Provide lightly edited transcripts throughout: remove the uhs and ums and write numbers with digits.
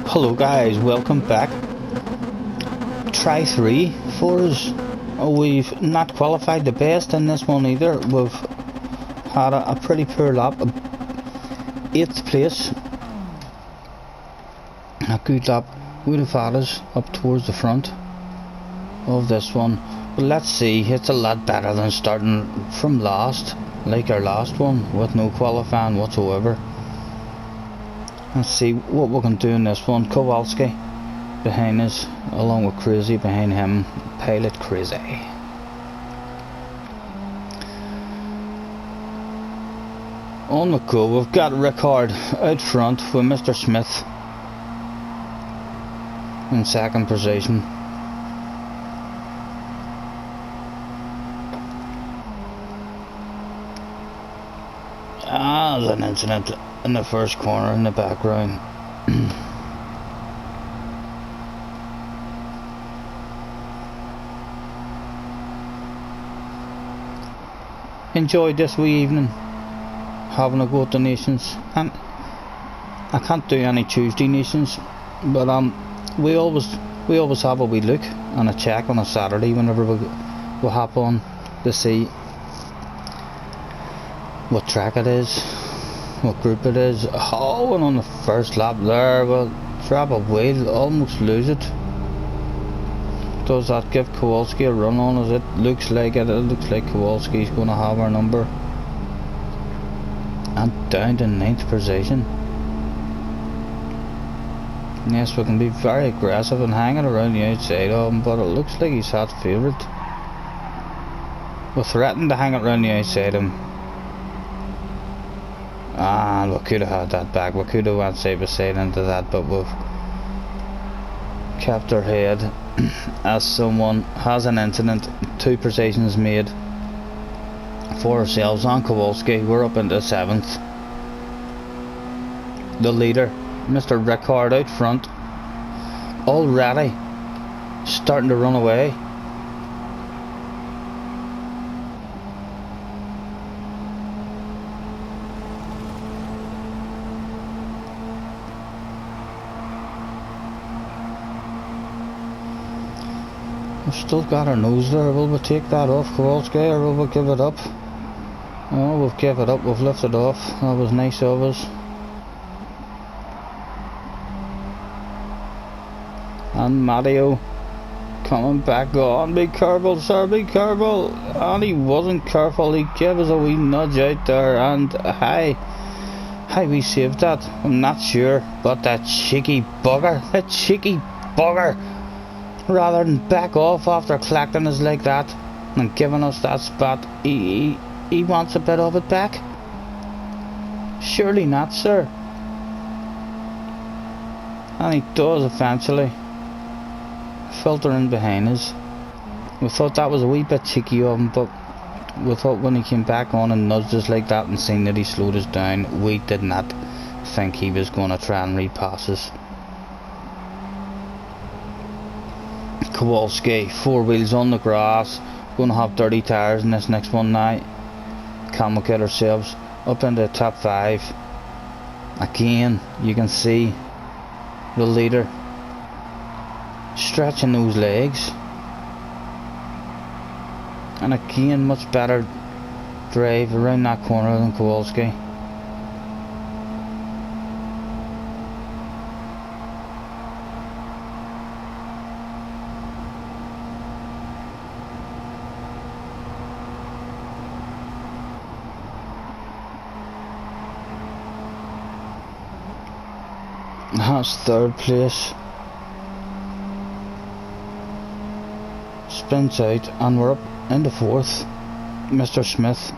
Hello guys, welcome back. Try 3 for us. We've not qualified the best in this one either. We've had a pretty poor lap, 8th place. A good lap would have had us up towards the front of this one. But let's see, it's a lot better than starting from last, like our last one, with no qualifying whatsoever. Let's see what we can do in this one. Kowalski behind us, along with Crazy behind him. Pilot Crazy. On the go, we've got Rickard out front with Mr. Smith in second position. There's an incident in the first corner in the background. Enjoyed this wee evening, having a go at the nations, and I can't do any Tuesday nations, but we always have a wee look and a check on a Saturday whenever we hop on to see what track it is, what group it is. Oh, and on the first lap there, well, drop a wheel, almost lose it. Does that give Kowalski a run on us? It looks like it. It looks like Kowalski's going to have our number. And down to 9th position. Yes, we can be very aggressive and hanging around the outside of him, but it looks like he's had favourite. We threatened to hang around the outside of him. And we could have had that back. We could have went side by side into that, but we've kept our head. As someone has an incident, 2 positions made for ourselves on Kowalski. We're up into 7th. The leader, Mr. Rickard, out front, already starting to run away. We've still got our nose there. Will we take that off Kowalski, or will we give it up? Oh, we've give it up. We've lifted off. That was nice of us. And Mario coming back on. Be careful, sir, be careful. And he wasn't careful. He gave us a wee nudge out there. And how we saved that, I'm not sure. But that cheeky bugger, rather than back off after collecting us like that and giving us that spot, he wants a bit of it back. Surely not, sir. And he does eventually, filtering behind us. We thought that was a wee bit cheeky of him, but we thought when he came back on and nudged us like that and seen that he slowed us down, we did not think he was going to try and repass us. Kowalski, 4 wheels on the grass, going to have dirty tyres in this next one now. Can we get ourselves up into the top 5? Again, you can see the leader stretching those legs, and again, much better drive around that corner than Kowalski. That's 3rd place. Spins out and we're up into 4th. Mr. Smith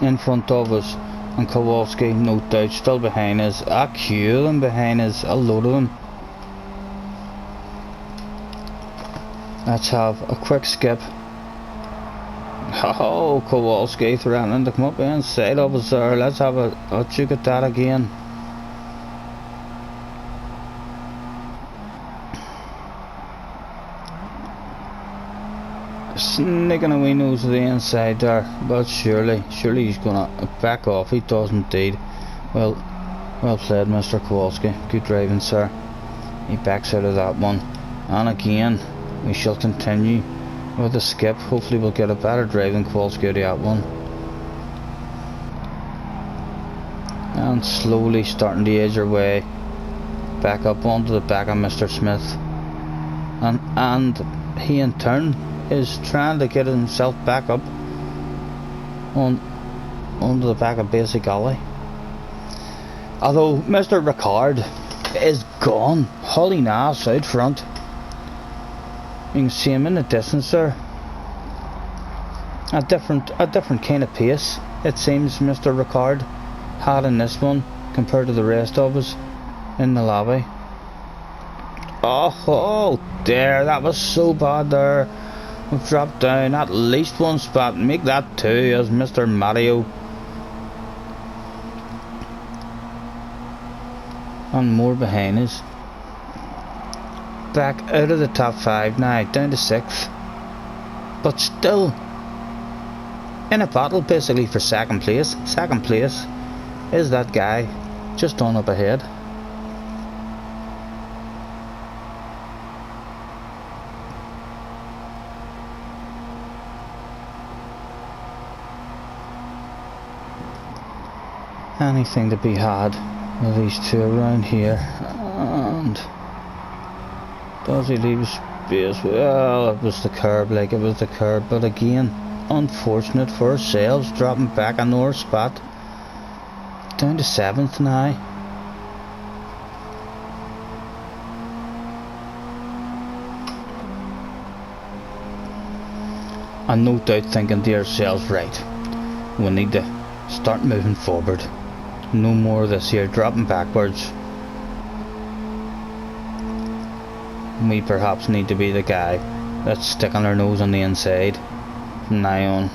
in front of us, and Kowalski, no doubt, still behind us. A queue of them behind us, a load of them. Let's have a quick skip. Oh, Kowalski threatening to come up inside of us there. Let's have a check at that again. Sneaking a wee nose to the inside there, but surely he's gonna back off. He does indeed. Well, Well played, Mr. Kowalski. Good driving, sir. He backs out of that one. And again, we shall continue with the skip. Hopefully we'll get a better driving Kowalski out of that one. And slowly starting to edge our way back up onto the back of Mr. Smith. And he in turn is trying to get himself back up onto the back of Basic Alley. Although Mr. Ricard is gone, hauling ass out front. You can see him in the distance there. A different kind of pace it seems Mr. Ricard had in this one compared to the rest of us in the lobby. Oh dear, that was so bad there. We've dropped down at least one spot. Make that two as Mr. Mario. And more behind us. Back out of the top 5 now, down to 6th. But still in a battle basically for second place. Second place is that guy just on up ahead. Anything to be had with these two around here. And does he leave space? Well, it was the curb, like it was the curb, but again, unfortunate for ourselves, dropping back another spot. Down to 7th now. And no doubt thinking to ourselves, right, we need to start moving forward. No more of this here dropping backwards. We perhaps need to be the guy that's sticking our nose on the inside from now on.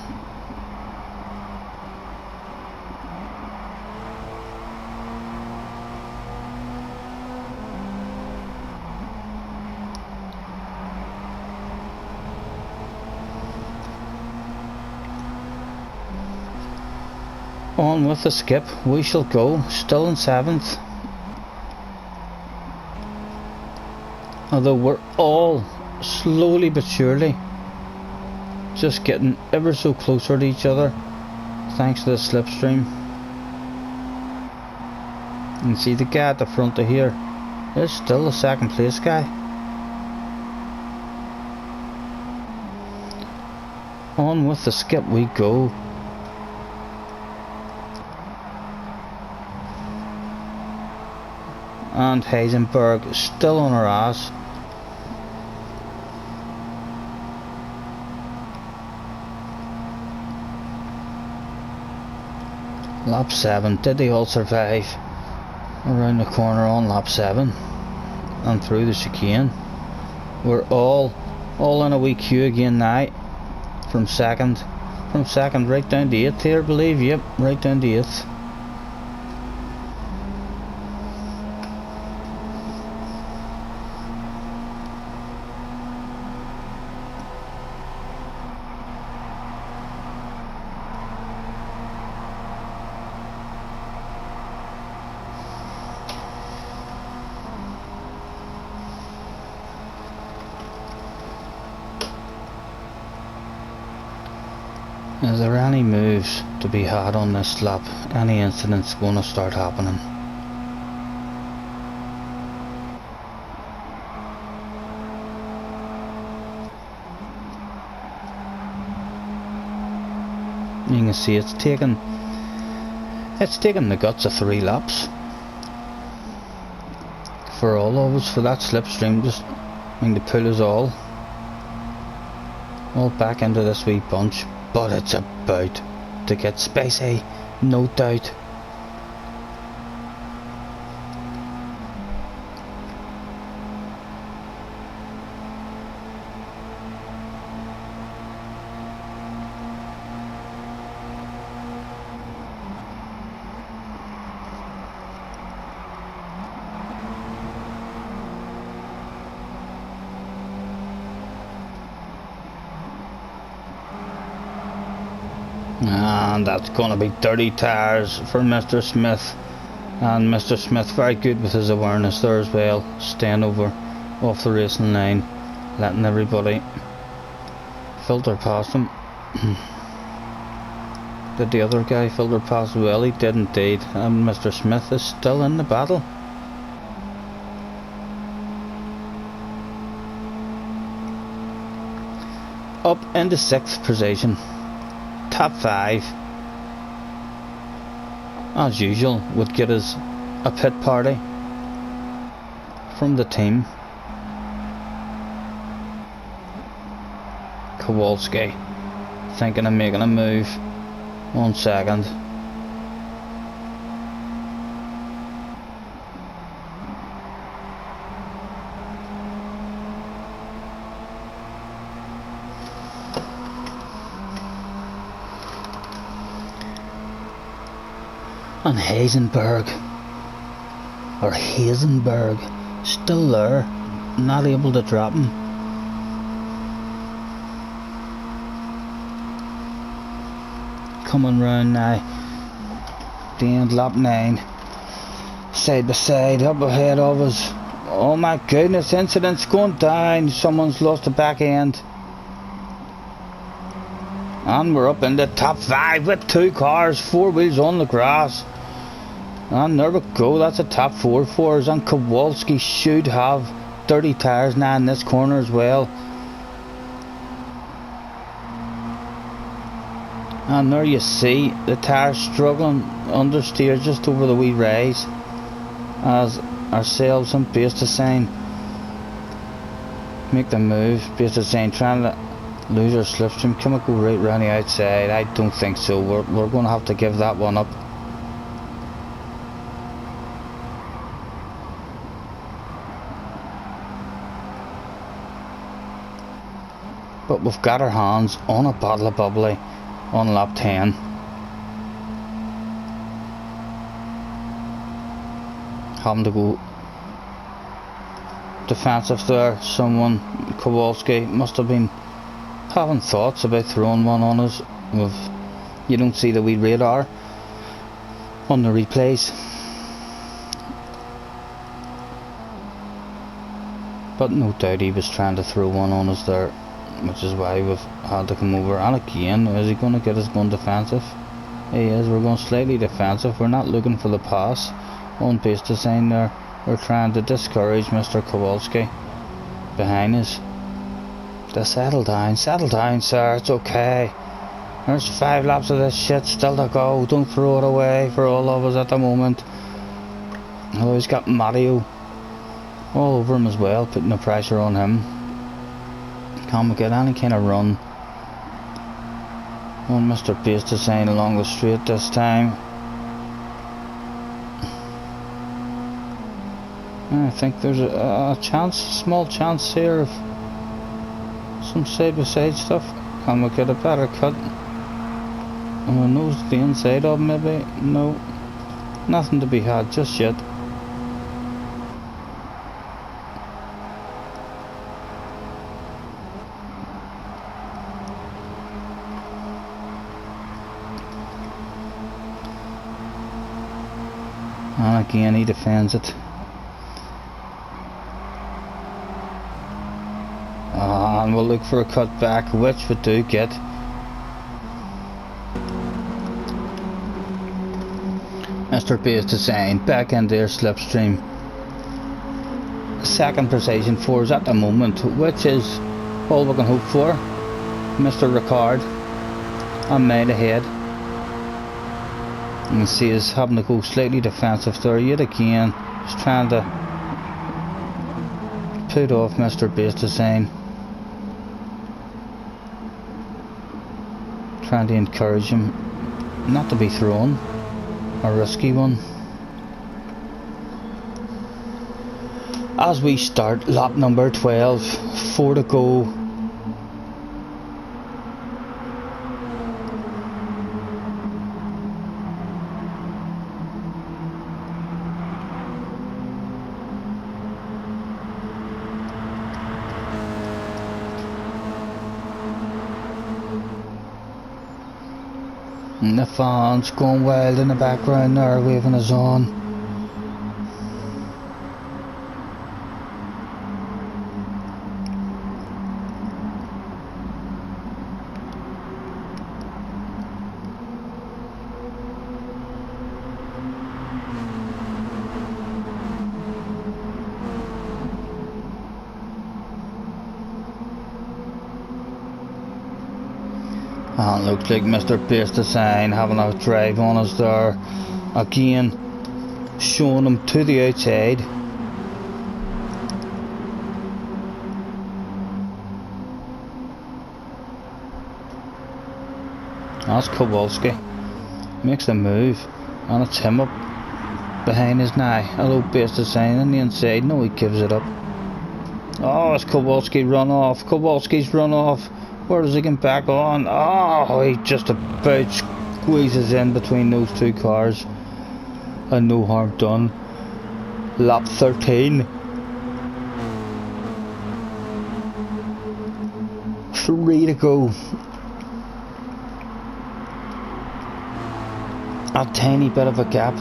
On with the skip, we shall go, still in 7th. Although we're all slowly but surely just getting ever so closer to each other thanks to the slipstream. You can see the guy at the front of here is still the second place guy. On with the skip we go. And Heisenberg still on our ass. Lap 7, did they all survive? Around the corner on lap 7 and through the chicane. We're all in a wee queue again now. From second right down to 8th here, I believe. Yep, right down to 8th. Is there any moves to be had on this lap? Any incidents going to start happening? You can see it's taken the guts of 3 laps for all of us, for that slipstream just to pull us all back into this wee bunch. But it's about to get spicy, no doubt. And that's gonna be dirty tires for Mr. Smith And Mr. Smith very good with his awareness there as well, staying over off the racing line, letting everybody filter past him. Did the other guy filter past as well? He did indeed, and Mr. Smith is still in the battle. Up into 6th position, top 5, as usual, would get us a pit party from the team. Kowalski thinking of making a move. 1 second. And Hazenberg still there, not able to drop him. Coming round now, the end, lap 9, side by side, up ahead of us. Oh my goodness, incident's going down, someone's lost the back end. And we're up in the top 5 with 2 cars, 4 wheels on the grass. And there we go, that's a top 4 for us, and Kowalski should have 30 tyres now in this corner as well. And there you see the tyres struggling understeer just over the wee rise, as ourselves and Base Design make the move. Base Design trying to lose our slipstream. Can we go right round the outside? I don't think so. We're going to have to give that one up. But we've got our hands on a bottle of bubbly on lap 10. Having to go defensive there. Someone, Kowalski, must have been having thoughts about throwing one on us. You don't see the wee radar on the replays, but no doubt he was trying to throw one on us there, which is why we've had to come over. And again, is he going to get us going defensive? He is. We're going slightly defensive. We're not looking for the pass on Base Design there. We're trying to discourage Mr. Kowalski behind us. To settle down, sir, it's okay. There's 5 laps of this shit still to go. Don't throw it away for all of us at the moment. Although he's got Mario all over him as well, putting the pressure on him. Can we get any kind of run on Mr. Base Design along the straight this time? I think there's a chance, small chance here of some side-by-side stuff. Can we get a better cut on the nose to the inside of maybe? No, nothing to be had just yet. And again he defends it. And we'll look for a cut back, which we do get. Mr. Base Design back in their slipstream. 2nd position for us at the moment, which is all we can hope for. Mr. Ricard a mile ahead. You can see us having to go slightly defensive there yet again. Just trying to put off Mr. Base Design. Trying to encourage him not to be thrown. A risky one. As we start lap number 12, 4 to go. And the fans going wild in the background there, waving us on. And looks like Mr. Pace Design having a drive on us there. Again, showing him to the outside. That's Kowalski. Makes the move. And it's him up behind his knee. Hello, Pace Design on the inside. No, he gives it up. Oh, it's Kowalski run off. Kowalski's run off. Where does he get back on? Oh, he just about squeezes in between those two cars. And no harm done. Lap 13. 3 to go. A tiny bit of a gap.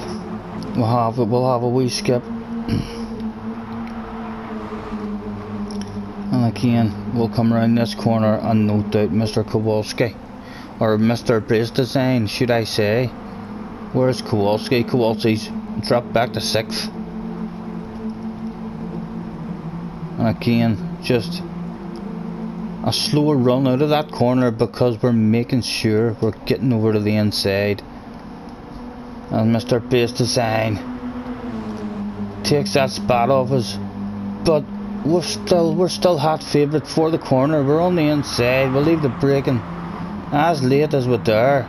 We'll have a wee skip. And again, we'll come around this corner and no doubt Mr. Kowalski, or Mr. Pace Design, should I say. Where's Kowalski? Kowalski's dropped back to 6th. And again, just a slower run out of that corner because we're making sure we're getting over to the inside. And Mr. Pace Design takes that spot off us, but we're still hot favourite for the corner. We're on the inside. We'll leave the braking as late as we dare.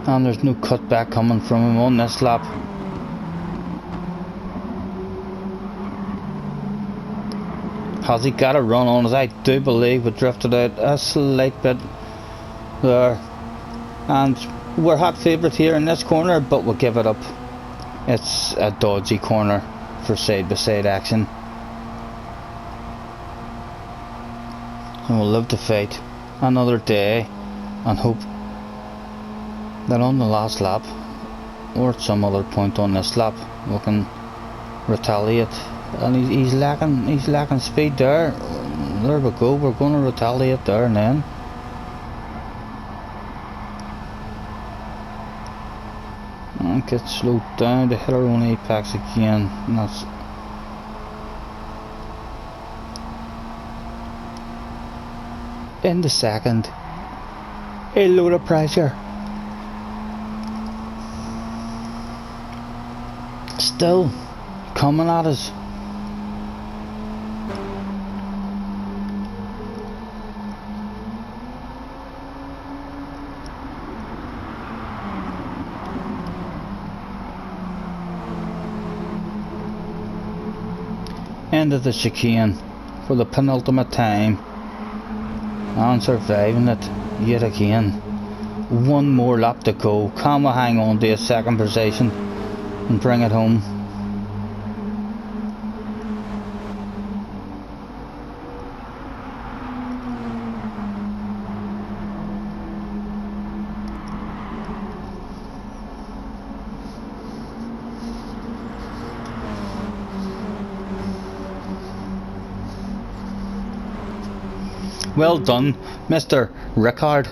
And there's no cutback coming from him on this lap. Has he got a run on us? I do believe we drifted out a slight bit there. And we're hot favourite here in this corner, but we'll give it up. It's a dodgy corner for side-by-side action. And we'll live to fight another day and hope that on the last lap, or at some other point on this lap, we can retaliate. And he's lacking speed there. There we go, we're going to retaliate there and then. And get slowed down to hit our own apex again. And that's in the second. A load of pressure. Still coming at us. End of the chicane for the penultimate time and surviving it yet again. One more lap to go. Can we hang on to a second position and bring it home? Well done, Mr. Rickard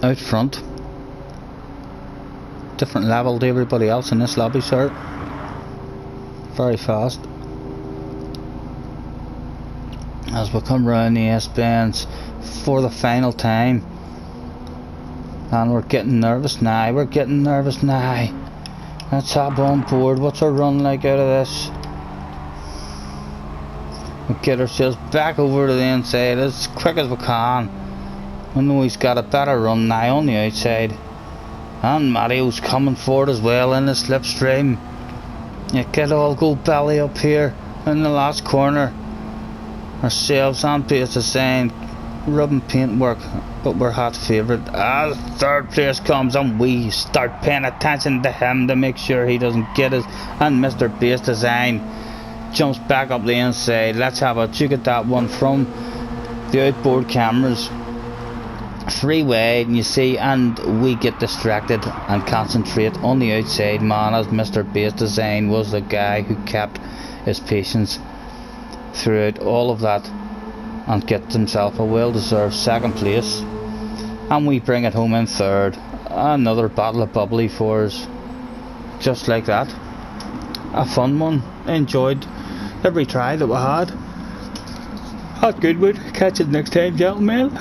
out front. Different level to everybody else in this lobby, sir. Very fast. As we come round the S-bends for the final time. And we're getting nervous now. Let's hop on board. What's our run like out of this? We get ourselves back over to the inside as quick as we can. I know he's got a better run now on the outside. And Mario's coming forward as well in the slipstream. You get all go belly up here in the last corner. Ourselves and Pace Design rubbing paintwork, but we're hot favourite. As third place comes and we start paying attention to him to make sure he doesn't get us. And Mr. Pace Design jumps back up the inside. Let's have a look at that one from the outboard cameras. 3 wide, and you see, and we get distracted and concentrate on the outside man, as Mr. Pace Design was the guy who kept his patience throughout all of that and gets himself a well-deserved second place. And we bring it home in third. Another bottle of bubbly for us, just like that. A fun one. Enjoyed every try that we had at Goodwood. Catch it next time, gentlemen.